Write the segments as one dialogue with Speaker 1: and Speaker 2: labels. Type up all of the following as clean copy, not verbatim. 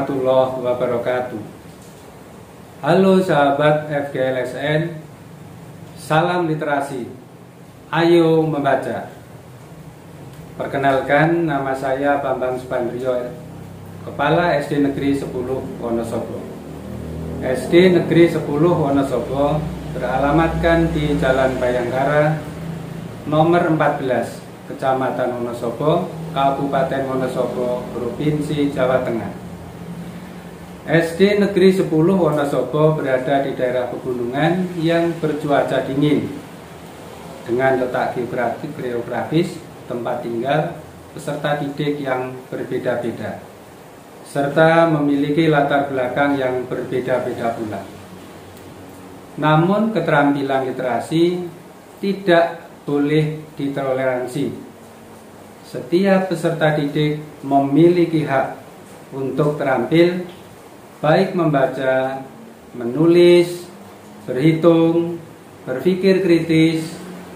Speaker 1: warahmatullahi wabarakatuh. Halo sahabat FGLSN, salam literasi, ayo membaca. Perkenalkan, nama saya Bambang Subandrio, Kepala SD Negeri 10 Wonosobo. SD Negeri 10 Wonosobo beralamatkan di Jalan Bayangkara nomor 14, Kecamatan Wonosobo, Kabupaten Wonosobo, Provinsi Jawa Tengah. SD Negeri 10 Wonosobo berada di daerah pegunungan yang bercuaca dingin dengan letak geografis, tempat tinggal, peserta didik yang berbeda-beda, serta memiliki latar belakang yang berbeda-beda pula. Namun keterampilan literasi tidak boleh ditoleransi. Setiap peserta didik memiliki hak untuk terampil, baik membaca, menulis, berhitung, berpikir kritis,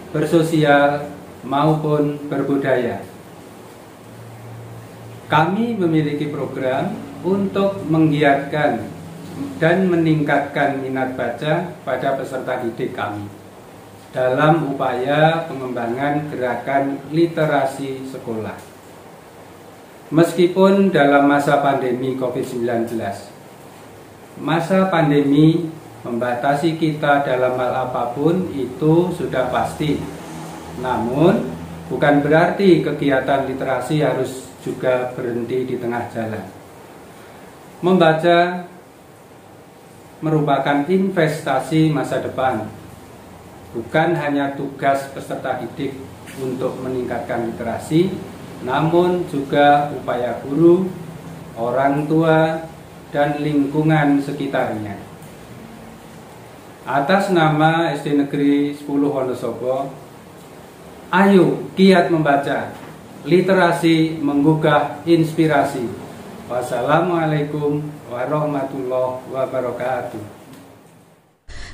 Speaker 1: bersosial, maupun berbudaya. Kami memiliki program untuk menggiatkan dan meningkatkan minat baca pada peserta didik kami dalam upaya pengembangan gerakan literasi sekolah. Meskipun dalam masa pandemi COVID-19, masa pandemi membatasi kita dalam hal apapun itu sudah pasti. Namun, bukan berarti kegiatan literasi harus juga berhenti di tengah jalan. Membaca merupakan investasi masa depan, bukan hanya tugas peserta didik untuk meningkatkan literasi, namun juga upaya guru, orang tua, dan lingkungan sekitarnya. Atas nama SD Negeri 10 Wonosobo, ayo giat membaca, literasi menggugah inspirasi. Wassalamualaikum warahmatullahi wabarakatuh.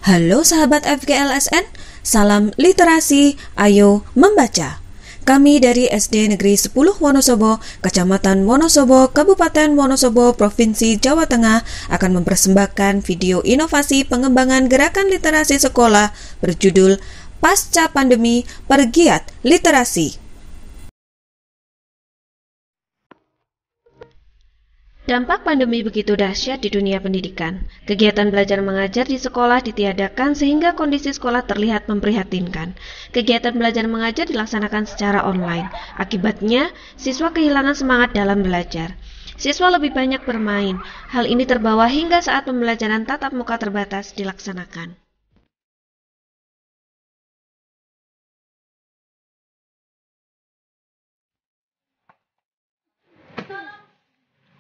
Speaker 2: Halo sahabat FGLSN, salam literasi, ayo membaca. Kami dari SD Negeri 10 Wonosobo, Kecamatan Wonosobo, Kabupaten Wonosobo, Provinsi Jawa Tengah akan mempersembahkan video inovasi pengembangan gerakan literasi sekolah berjudul Pasca Pandemi Pergiat Literasi. Dampak pandemi begitu dahsyat di dunia pendidikan. Kegiatan belajar mengajar di sekolah ditiadakan sehingga kondisi sekolah terlihat memprihatinkan. Kegiatan belajar mengajar dilaksanakan secara online. Akibatnya, siswa kehilangan semangat dalam belajar. Siswa lebih banyak bermain. Hal ini terbawa hingga saat pembelajaran tatap muka terbatas dilaksanakan.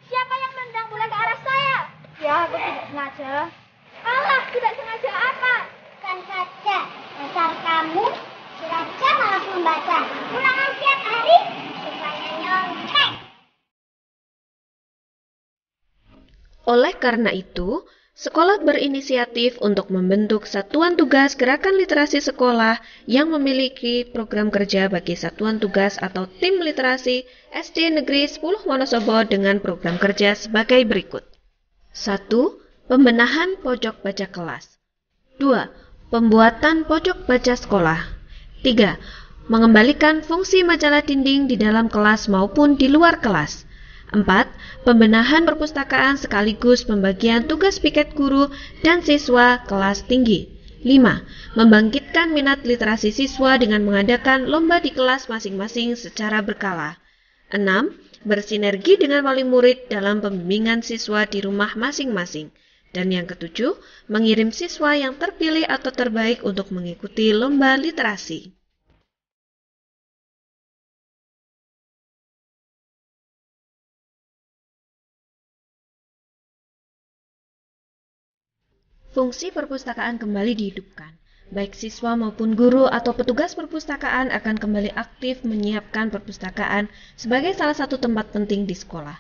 Speaker 3: Siapa yang nendang bola ke arah saya? Ya, aku tidak sengaja. Allah, tidak sengaja apa? Kan saja, dasar kamu sengaja malas membaca. Ulangan tiap hari supaya nyontek.
Speaker 2: Oleh karena itu, sekolah berinisiatif untuk membentuk satuan tugas gerakan literasi sekolah yang memiliki program kerja bagi satuan tugas atau tim literasi SD Negeri 10 Wonosobo dengan program kerja sebagai berikut. 1. Pembenahan pojok baca kelas. 2. Pembuatan pojok baca sekolah. 3. Mengembalikan fungsi majalah dinding di dalam kelas maupun di luar kelas. 4. Pembenahan perpustakaan sekaligus pembagian tugas piket guru dan siswa kelas tinggi. 5. Membangkitkan minat literasi siswa dengan mengadakan lomba di kelas masing-masing secara berkala. 6. Bersinergi dengan wali murid dalam pembimbingan siswa di rumah masing-masing. Dan yang ketujuh, mengirim siswa yang terpilih atau terbaik untuk mengikuti lomba literasi. Fungsi perpustakaan kembali dihidupkan. Baik siswa maupun guru atau petugas perpustakaan akan kembali aktif menyiapkan perpustakaan sebagai salah satu tempat penting di sekolah.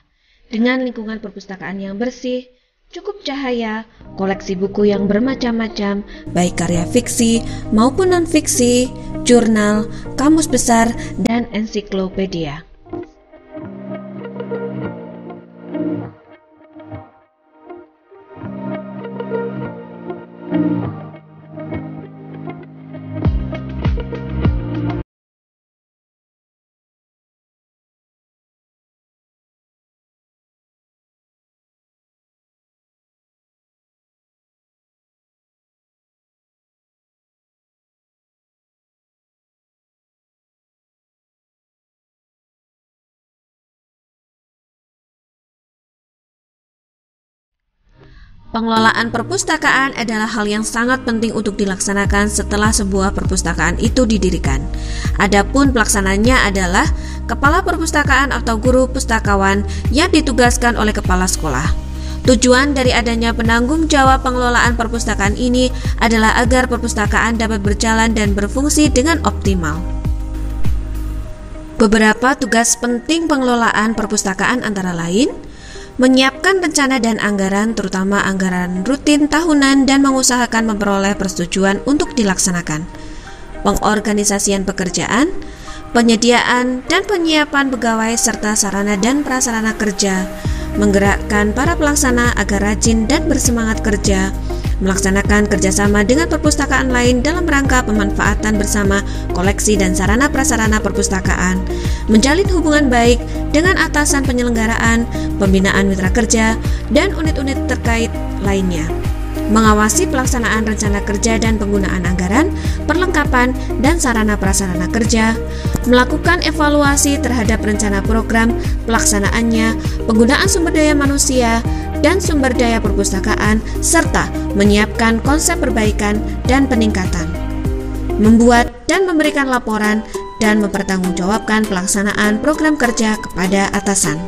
Speaker 2: Dengan lingkungan perpustakaan yang bersih, cukup cahaya, koleksi buku yang bermacam-macam, baik karya fiksi maupun non-fiksi, jurnal, kamus besar, dan ensiklopedia. Pengelolaan perpustakaan adalah hal yang sangat penting untuk dilaksanakan setelah sebuah perpustakaan itu didirikan. Adapun pelaksananya adalah kepala perpustakaan atau guru pustakawan yang ditugaskan oleh kepala sekolah. Tujuan dari adanya penanggung jawab pengelolaan perpustakaan ini adalah agar perpustakaan dapat berjalan dan berfungsi dengan optimal. Beberapa tugas penting pengelolaan perpustakaan antara lain: menyiapkan rencana dan anggaran, terutama anggaran rutin tahunan, dan mengusahakan memperoleh persetujuan untuk dilaksanakan. Pengorganisasian pekerjaan, penyediaan dan penyiapan pegawai serta sarana dan prasarana kerja, menggerakkan para pelaksana agar rajin dan bersemangat kerja, melaksanakan kerjasama dengan perpustakaan lain dalam rangka pemanfaatan bersama koleksi dan sarana prasarana perpustakaan, menjalin hubungan baik dengan atasan penyelenggaraan, pembinaan mitra kerja, dan unit-unit terkait lainnya, mengawasi pelaksanaan rencana kerja dan penggunaan anggaran, perlengkapan, dan sarana prasarana kerja, melakukan evaluasi terhadap rencana program, pelaksanaannya, penggunaan sumber daya manusia, dan sumber daya perpustakaan, serta menyiapkan konsep perbaikan dan peningkatan, membuat dan memberikan laporan, dan mempertanggungjawabkan pelaksanaan program kerja kepada atasan.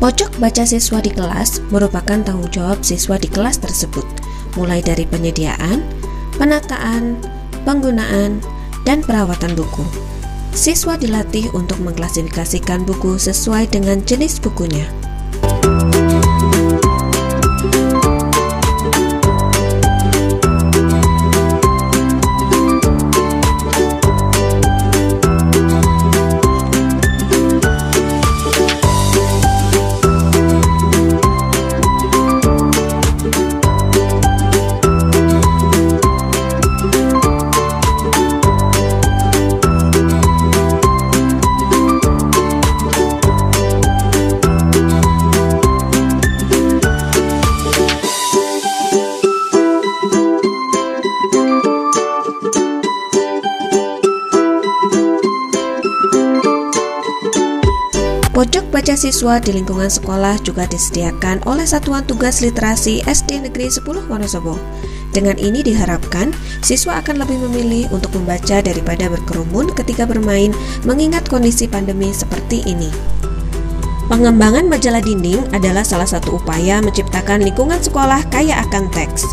Speaker 2: Pojok baca siswa di kelas merupakan tanggung jawab siswa di kelas tersebut, mulai dari penyediaan, penataan, penggunaan, dan perawatan buku. Siswa dilatih untuk mengklasifikasikan buku sesuai dengan jenis bukunya. Pojok baca siswa di lingkungan sekolah juga disediakan oleh Satuan Tugas Literasi SD Negeri 10 Wonosobo. Dengan ini diharapkan siswa akan lebih memilih untuk membaca daripada berkerumun ketika bermain, mengingat kondisi pandemi seperti ini. Pengembangan majalah dinding adalah salah satu upaya menciptakan lingkungan sekolah kaya akan teks.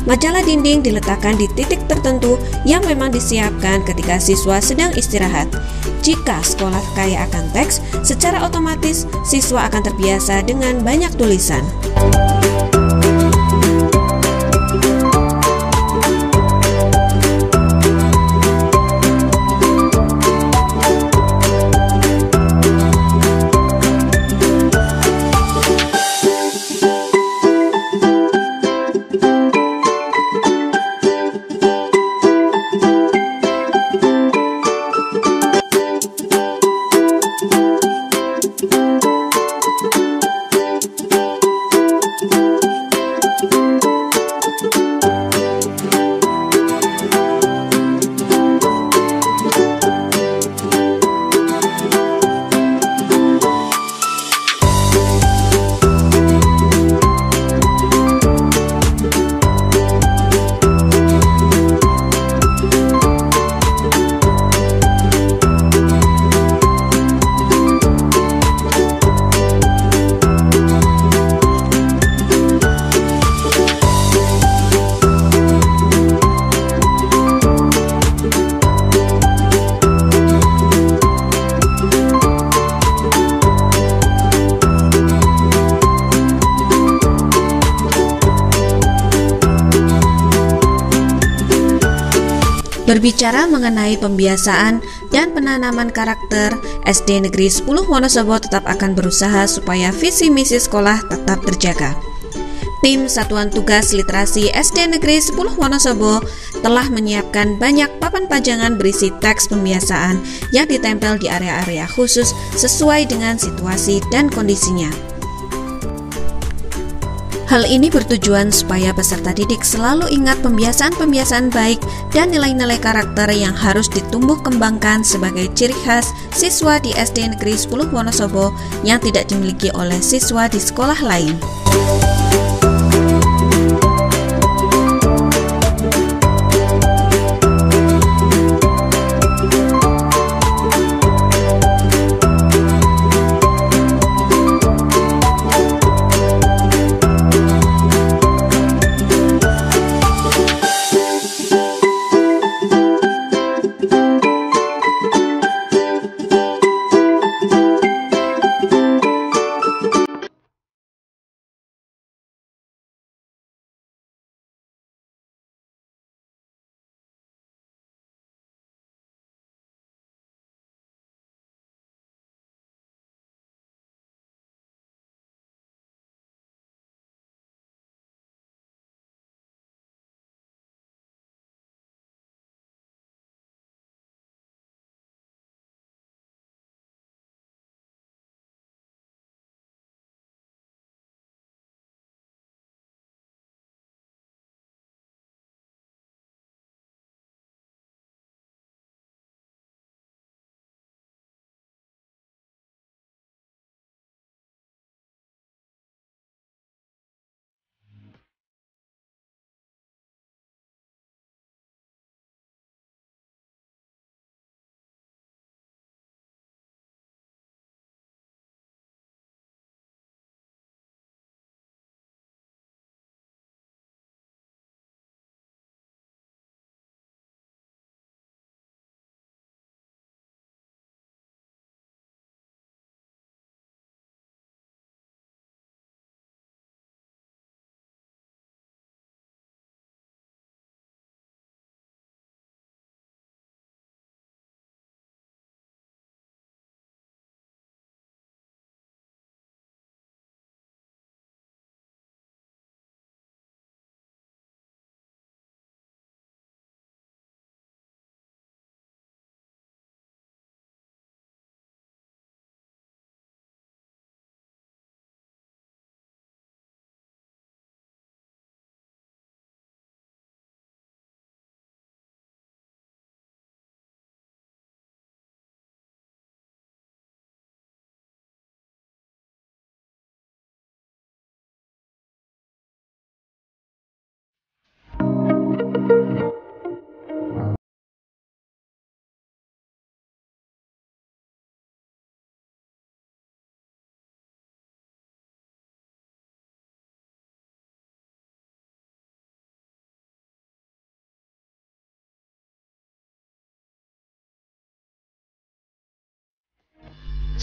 Speaker 2: Majalah dinding diletakkan di titik tertentu yang memang disiapkan ketika siswa sedang istirahat. Jika sekolah kaya akan teks, secara otomatis siswa akan terbiasa dengan banyak tulisan. Berbicara mengenai pembiasaan dan penanaman karakter, SD Negeri 10 Wonosobo tetap akan berusaha supaya visi misi sekolah tetap terjaga. Tim Satuan Tugas Literasi SD Negeri 10 Wonosobo telah menyiapkan banyak papan pajangan berisi teks pembiasaan yang ditempel di area-area khusus sesuai dengan situasi dan kondisinya. Hal ini bertujuan supaya peserta didik selalu ingat pembiasaan-pembiasaan baik dan nilai-nilai karakter yang harus ditumbuh kembangkan sebagai ciri khas siswa di SD Negeri 10 Wonosobo yang tidak dimiliki oleh siswa di sekolah lain.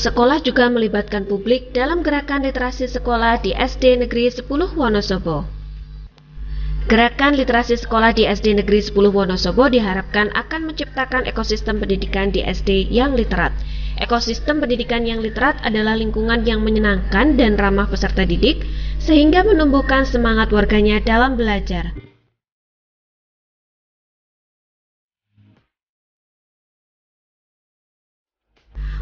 Speaker 2: Sekolah juga melibatkan publik dalam gerakan literasi sekolah di SD Negeri 10 Wonosobo. Gerakan literasi sekolah di SD Negeri 10 Wonosobo diharapkan akan menciptakan ekosistem pendidikan di SD yang literat. Ekosistem pendidikan yang literat adalah lingkungan yang menyenangkan dan ramah peserta didik, sehingga menumbuhkan semangat warganya dalam belajar.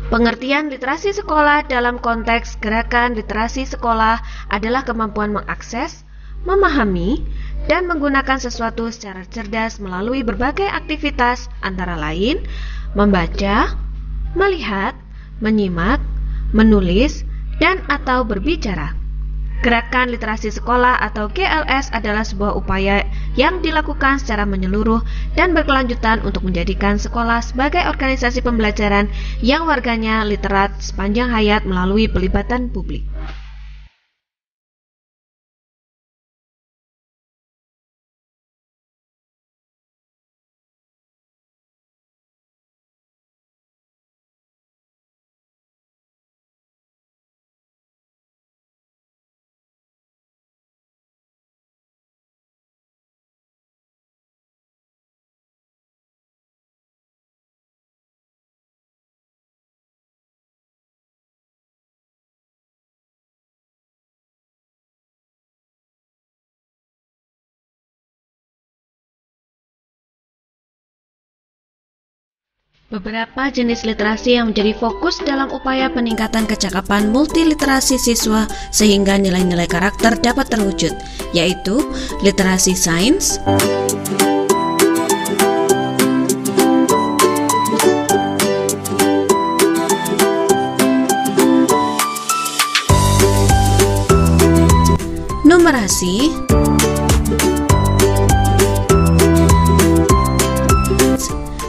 Speaker 2: Pengertian literasi sekolah dalam konteks gerakan literasi sekolah adalah kemampuan mengakses, memahami, dan menggunakan sesuatu secara cerdas melalui berbagai aktivitas antara lain membaca, melihat, menyimak, menulis, dan atau berbicara. Gerakan literasi sekolah atau GLS adalah sebuah upaya yang dilakukan secara menyeluruh dan berkelanjutan untuk menjadikan sekolah sebagai organisasi pembelajaran yang warganya literat sepanjang hayat melalui pelibatan publik. Beberapa jenis literasi yang menjadi fokus dalam upaya peningkatan kecakapan multiliterasi siswa sehingga nilai-nilai karakter dapat terwujud, yaitu literasi sains, numerasi,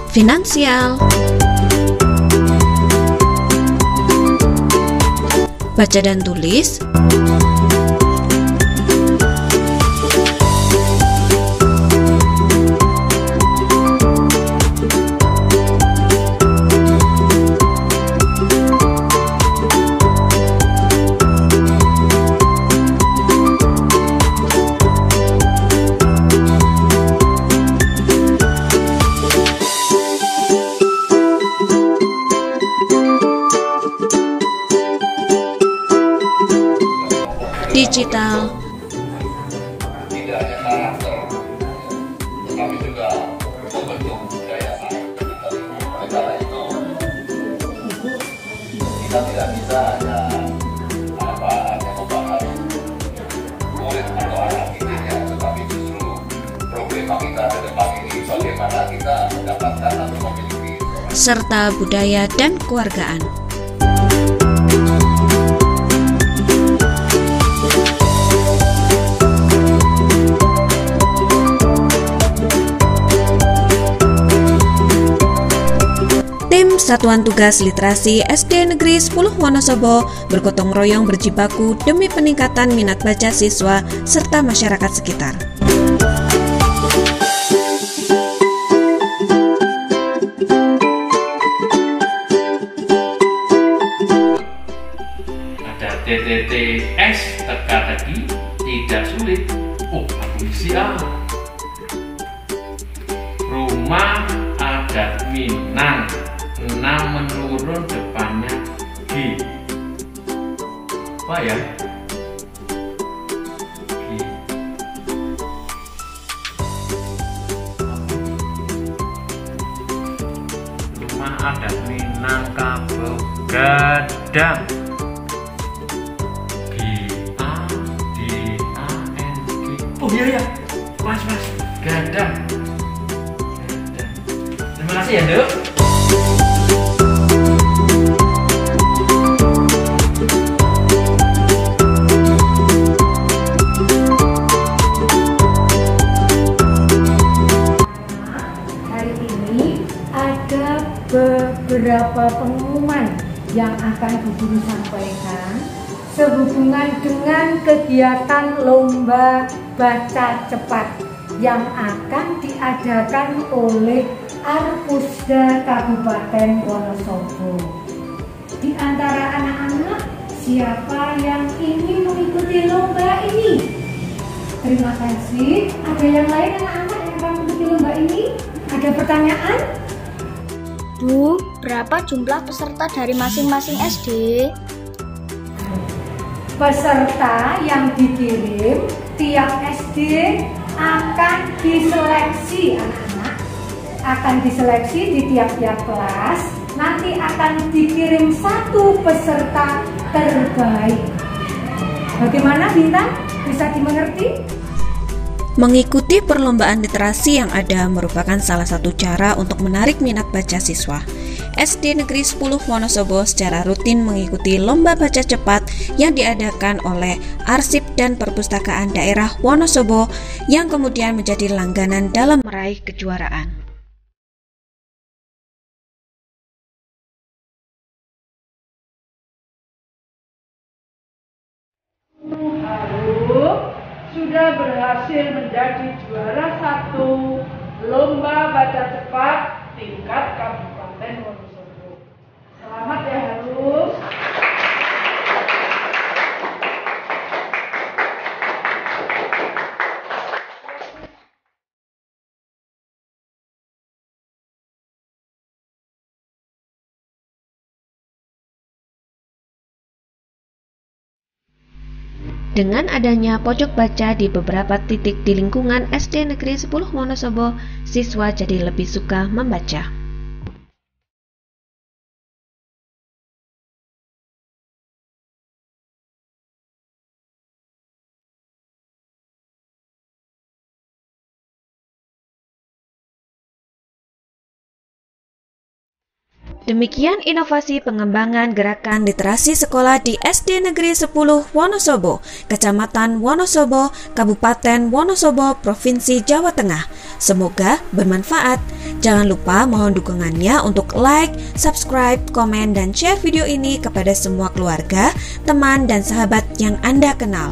Speaker 2: finansial, baca dan tulis, digital,
Speaker 4: tidak hanya karakter, tetapi juga membentuk daya saing. Oleh karena itu, kita tidak bisa hanya membahas murid atau anak didiknya, tetapi justru problema kita ke depan ini bagaimana kita mendapatkan atau memiliki
Speaker 2: serta budaya dan kewargaan. Tim Satuan Tugas Literasi SD Negeri 10 Wonosobo bergotong royong berjibaku demi peningkatan minat baca siswa serta masyarakat sekitar.
Speaker 5: Ada TTTS teka-teki tidak sulit. Oh, aku isi A. Rumah adat Minang 6 menurun depannya G. Apa ya? G. Rumah adat Minang Kabel Gadang. G A D A N G. Oh iya ya, mas Gadang. Terima kasih ya, Dok.
Speaker 6: Beberapa pengumuman yang akan Bu Guru sampaikan sehubungan dengan kegiatan lomba baca cepat yang akan diadakan oleh Arpusda Kabupaten Wonosobo. Di antara anak-anak, siapa yang ingin mengikuti lomba ini? Terima kasih. Ada yang lain anak-anak yang akan mengikuti lomba ini? Ada pertanyaan?
Speaker 3: Bu, berapa jumlah peserta dari masing-masing SD?
Speaker 6: Peserta yang dikirim tiap SD akan diseleksi anak-anak, akan diseleksi di tiap-tiap kelas. Nanti akan dikirim satu peserta terbaik. Bagaimana Bintang? Bisa dimengerti?
Speaker 2: Mengikuti perlombaan literasi yang ada merupakan salah satu cara untuk menarik minat baca siswa. SD Negeri 10 Wonosobo secara rutin mengikuti lomba baca cepat yang diadakan oleh Arsip dan Perpustakaan Daerah Wonosobo yang kemudian menjadi langganan dalam meraih kejuaraan.
Speaker 7: Sudah berhasil menjadi juara 1 lomba baca cepat tingkat Kabupaten Wonosobo. Selamat ya Harus.
Speaker 2: Dengan adanya pojok baca di beberapa titik di lingkungan SD Negeri 10 Wonosobo, siswa jadi lebih suka membaca. Demikian inovasi pengembangan gerakan literasi sekolah di SD Negeri 10 Wonosobo, Kecamatan Wonosobo, Kabupaten Wonosobo, Provinsi Jawa Tengah. Semoga bermanfaat. Jangan lupa mohon dukungannya untuk like, subscribe, komen, dan share video ini kepada semua keluarga, teman, dan sahabat yang Anda kenal.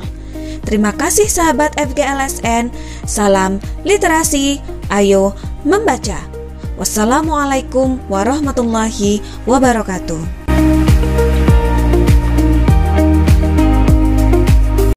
Speaker 2: Terima kasih sahabat FGLSN. Salam literasi, ayo membaca. Wassalamualaikum warahmatullahi wabarakatuh.